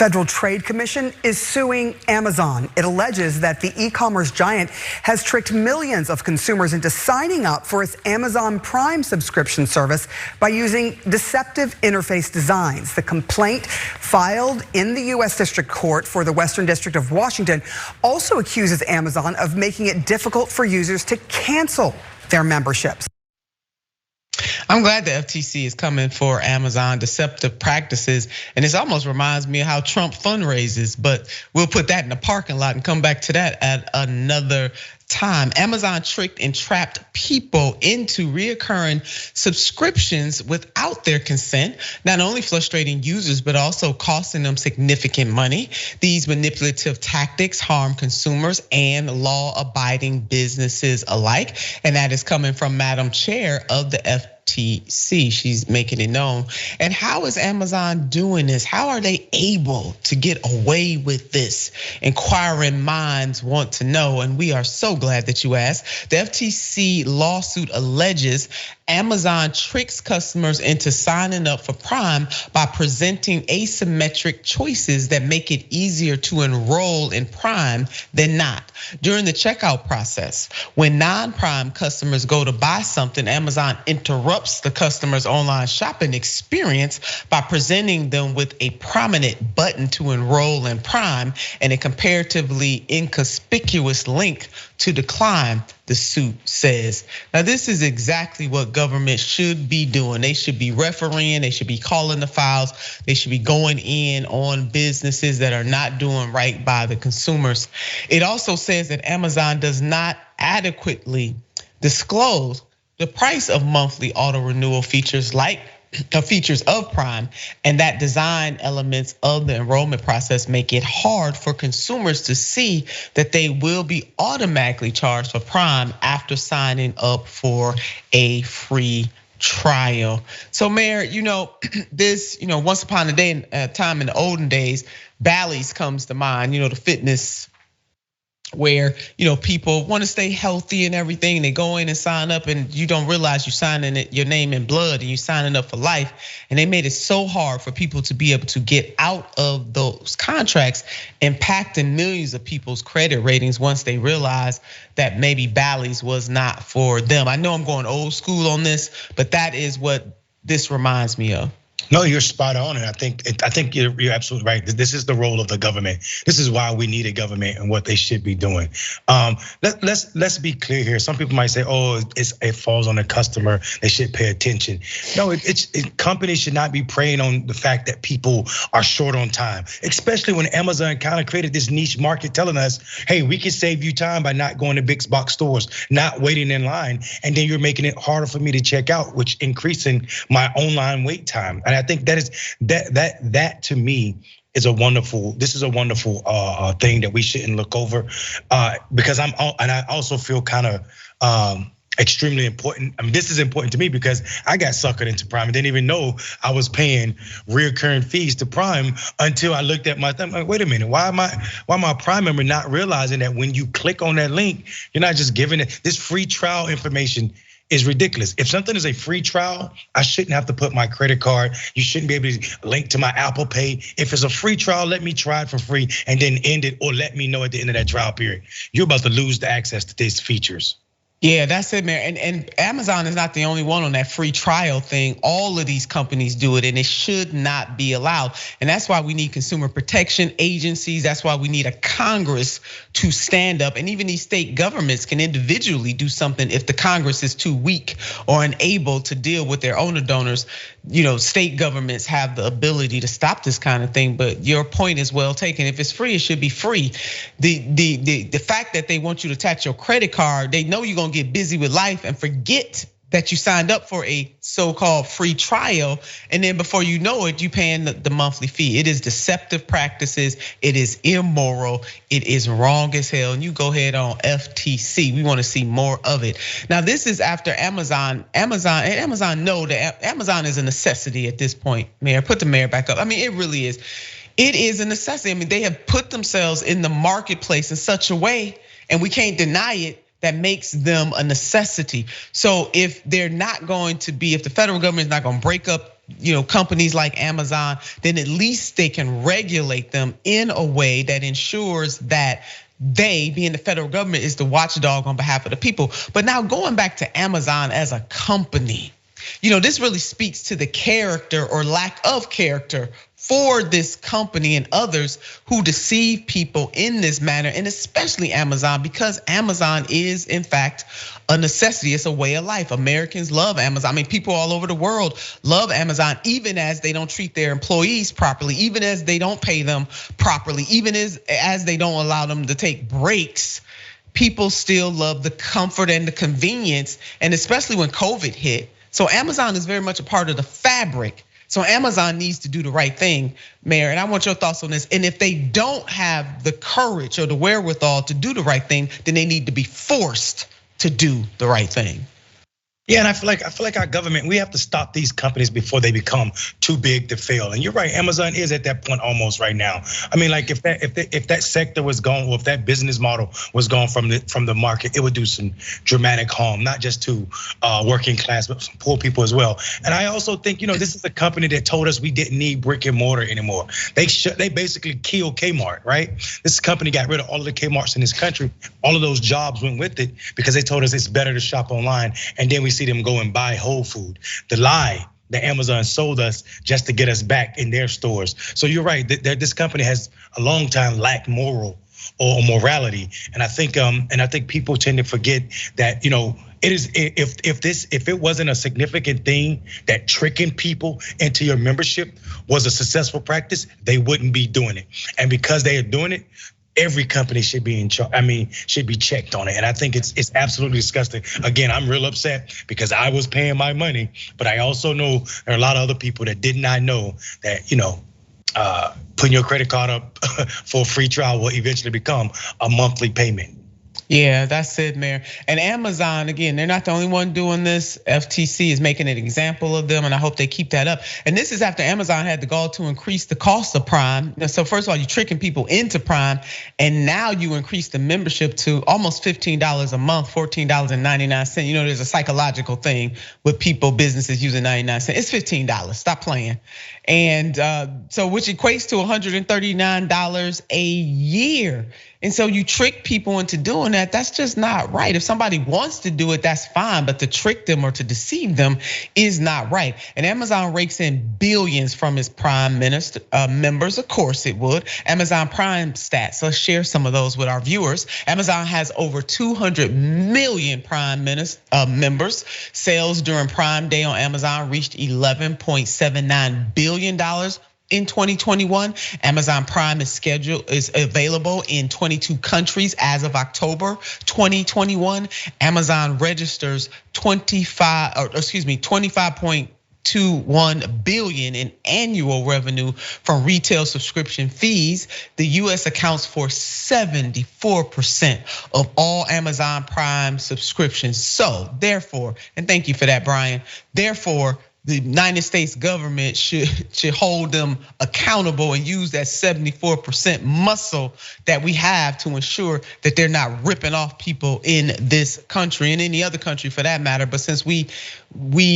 Federal Trade Commission is suing Amazon. It alleges that the e-commerce giant has tricked millions of consumers into signing up for its Amazon Prime subscription service by using deceptive interface designs. The complaint, filed in the U.S. District Court for the Western District of Washington, also accuses Amazon of making it difficult for users to cancel their memberships. I'm glad the FTC is coming for Amazon deceptive practices, and this almost reminds me of how Trump fundraises, but we'll put that in the parking lot and come back to that at another time. Amazon tricked and trapped people into reoccurring subscriptions without their consent, not only frustrating users, but also costing them significant money. These manipulative tactics harm consumers and law-abiding businesses alike, and that is coming from Madam Chair of the FTC. She's making it known. And how is Amazon doing this? How are they able to get away with this? Inquiring minds want to know, and we are so glad that you asked. The FTC lawsuit alleges Amazon tricks customers into signing up for Prime by presenting asymmetric choices that make it easier to enroll in Prime than not. During the checkout process, when non-Prime customers go to buy something, Amazon interrupts the customer's online shopping experience by presenting them with a prominent button to enroll in Prime and a comparatively inconspicuous link to decline, the suit says. Now, this is exactly what government should be doing. They should be refereeing, they should be calling the files, they should be going in on businesses that are not doing right by the consumers. It also says that Amazon does not adequately disclose the price of monthly auto renewal features like features of Prime, and that design elements of the enrollment process make it hard for consumers to see that they will be automatically charged for Prime after signing up for a free trial. So Mayor, this, once upon a time in the olden days, Bally's comes to mind, the fitness where people want to stay healthy and everything. They go in and sign up, and you don't realize you're signing your name in blood and you're signing up for life. And they made it so hard for people to be able to get out of those contracts, impacting millions of people's credit ratings once they realized that maybe Bally's was not for them. I know I'm going old school on this, but that is what this reminds me of. No, you're spot on, and I think you're absolutely right. This is the role of the government. This is why we need a government and what they should be doing. Let's be clear here. Some people might say, "Oh, it falls on the customer. They should pay attention." No, companies should not be preying on the fact that people are short on time, especially when Amazon kind of created this niche market, telling us, "Hey, we can save you time by not going to big box stores, not waiting in line, and then you're making it harder for me to check out, which increasing my online wait time." And I think that to me is a wonderful. This is a wonderful thing that we shouldn't look over, because I also feel kind of extremely important. I mean, this is important to me because I got suckered into Prime and didn't even know I was paying recurring fees to Prime until I looked at my thing. Like, wait a minute, why am I Prime member not realizing that when you click on that link, you're not just giving it this free trial information. Is ridiculous. If something is a free trial, I shouldn't have to put my credit card. You shouldn't be able to link to my Apple Pay. If it's a free trial, let me try it for free and then end it, or let me know at the end of that trial period. You're about to lose the access to these features. Yeah, that's it, man. And Amazon is not the only one on that free trial thing. All of these companies do it, and it should not be allowed. And that's why we need consumer protection agencies. That's why we need a Congress to stand up. And even these state governments can individually do something if the Congress is too weak or unable to deal with their owner donors. State governments have the ability to stop this kind of thing. But your point is well taken. If it's free, it should be free. The fact that they want you to attach your credit card, they know you're gonna get busy with life and forget that you signed up for a so-called free trial, and then before you know it, you paying the monthly fee. It is deceptive practices, it is immoral, it is wrong as hell, and you go ahead on FTC. We wanna see more of it. Now, this is after Amazon know that Amazon is a necessity at this point. Mayor, put the mayor back up. I mean, it really is. It is a necessity. I mean, they have put themselves in the marketplace in such a way, and we can't deny it, that makes them a necessity. So if they're not going to be, if the federal government is not going to break up companies like Amazon, then at least they can regulate them in a way that ensures that they, being the federal government, is the watchdog on behalf of the people. But now going back to Amazon as a company, this really speaks to the character or lack of character for this company and others who deceive people in this manner, and especially Amazon, because Amazon is in fact a necessity. It's a way of life. Americans love Amazon. I mean, people all over the world love Amazon, even as they don't treat their employees properly, even as they don't pay them properly, even as they don't allow them to take breaks. People still love the comfort and the convenience, and especially when COVID hit. So Amazon is very much a part of the fabric. So Amazon needs to do the right thing, Mayor, and I want your thoughts on this. And if they don't have the courage or the wherewithal to do the right thing, then they need to be forced to do the right thing. Yeah, and I feel like our government, we have to stop these companies before they become too big to fail. And you're right, Amazon is at that point almost right now. I mean, like if that sector was gone, or if that business model was gone from the market, it would do some dramatic harm, not just to working class, but some poor people as well. And I also think, this is a company that told us we didn't need brick and mortar anymore. They basically killed Kmart, right? This company got rid of all of the Kmarts in this country. All of those jobs went with it because they told us it's better to shop online. And then we see them go and buy Whole Food. The lie that Amazon sold us just to get us back in their stores. So you're right, this company has a long time lacked moral or morality. And I think people tend to forget that, it is if it wasn't a significant thing that tricking people into your membership was a successful practice, they wouldn't be doing it. And because they are doing it, every company should be should be checked on it. And I think it's absolutely disgusting. Again, I'm real upset because I was paying my money, but I also know there are a lot of other people that did not know that, putting your credit card up for a free trial will eventually become a monthly payment. Yeah, that's it, Mayor. And Amazon, again, they're not the only one doing this. FTC is making an example of them, and I hope they keep that up. And this is after Amazon had the gall to increase the cost of Prime. So first of all, you're tricking people into Prime, and now you increase the membership to almost $15 a month, $14.99. There's a psychological thing with people, businesses using 99 cents. It's $15, stop playing. And so which equates to $139 a year. And so you trick people into doing that. That's just not right. If somebody wants to do it, that's fine. But to trick them or to deceive them is not right. And Amazon rakes in billions from its Prime members. Of course it would. Amazon Prime stats. Let's share some of those with our viewers. Amazon has over 200 million Prime members. Sales during Prime Day on Amazon reached $11.79 billion. In 2021, Amazon Prime is available in 22 countries as of October 2021. Amazon registers 25.21 billion in annual revenue from retail subscription fees. The US accounts for 74% of all Amazon Prime subscriptions. So therefore, and thank you for that, Brian, therefore, the United States government should hold them accountable and use that 74% muscle that we have to ensure that they're not ripping off people in this country and any other country for that matter. But since we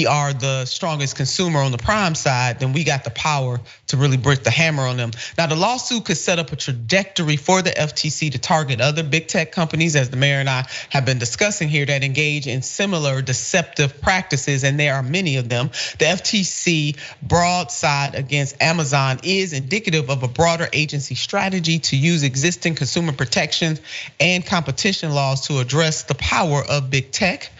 are the strongest consumer on the Prime side, then we got the power to really break the hammer on them. Now, the lawsuit could set up a trajectory for the FTC to target other big tech companies, as the mayor and I have been discussing here, that engage in similar deceptive practices, and there are many of them. The FTC broadside against Amazon is indicative of a broader agency strategy to use existing consumer protections and competition laws to address the power of big tech.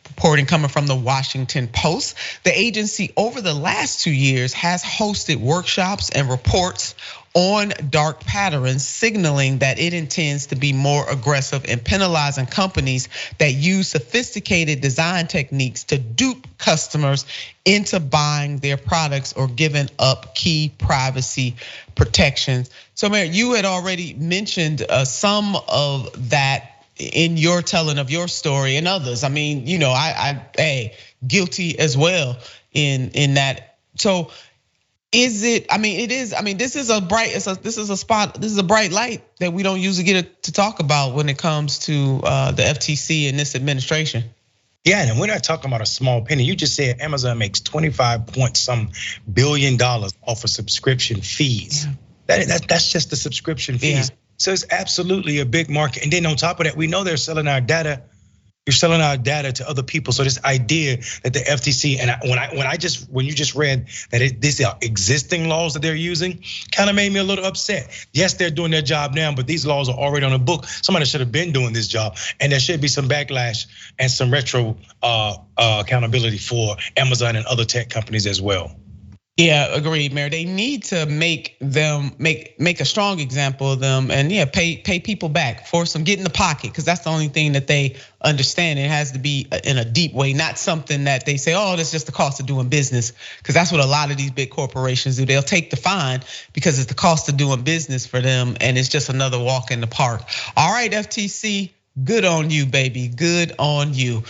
Reporting coming from the Washington Post. The agency over the last 2 years has hosted workshops and reports on dark patterns, signaling that it intends to be more aggressive in penalizing companies that use sophisticated design techniques to dupe customers into buying their products or giving up key privacy protections. So, Mayor, you had already mentioned some of that in your telling of your story, and others. I mean, I guilty as well in that. So is it? I mean, it is. I mean, this is a bright light that we don't usually get to talk about when it comes to the FTC and this administration. Yeah, and we're not talking about a small penny. You just said Amazon makes 25 point some billion off of subscription fees. That's just the subscription fees. So it's absolutely a big market. And then on top of that, we know they're selling our data. You're selling our data to other people. So this idea that the FTC, and when you just read that these are existing laws that they're using, kind of made me a little upset. Yes, they're doing their job now, but these laws are already on the book. Somebody should have been doing this job, and there should be some backlash and some retro accountability for Amazon and other tech companies as well. Yeah, agreed, Mayor. They need to make a strong example of them, and pay people back, force them, get in the pocket, because that's the only thing that they understand. It has to be in a deep way, not something that they say, oh, that's just the cost of doing business, because that's what a lot of these big corporations do. They'll take the fine because it's the cost of doing business for them, and it's just another walk in the park. All right, FTC, good on you, baby, good on you.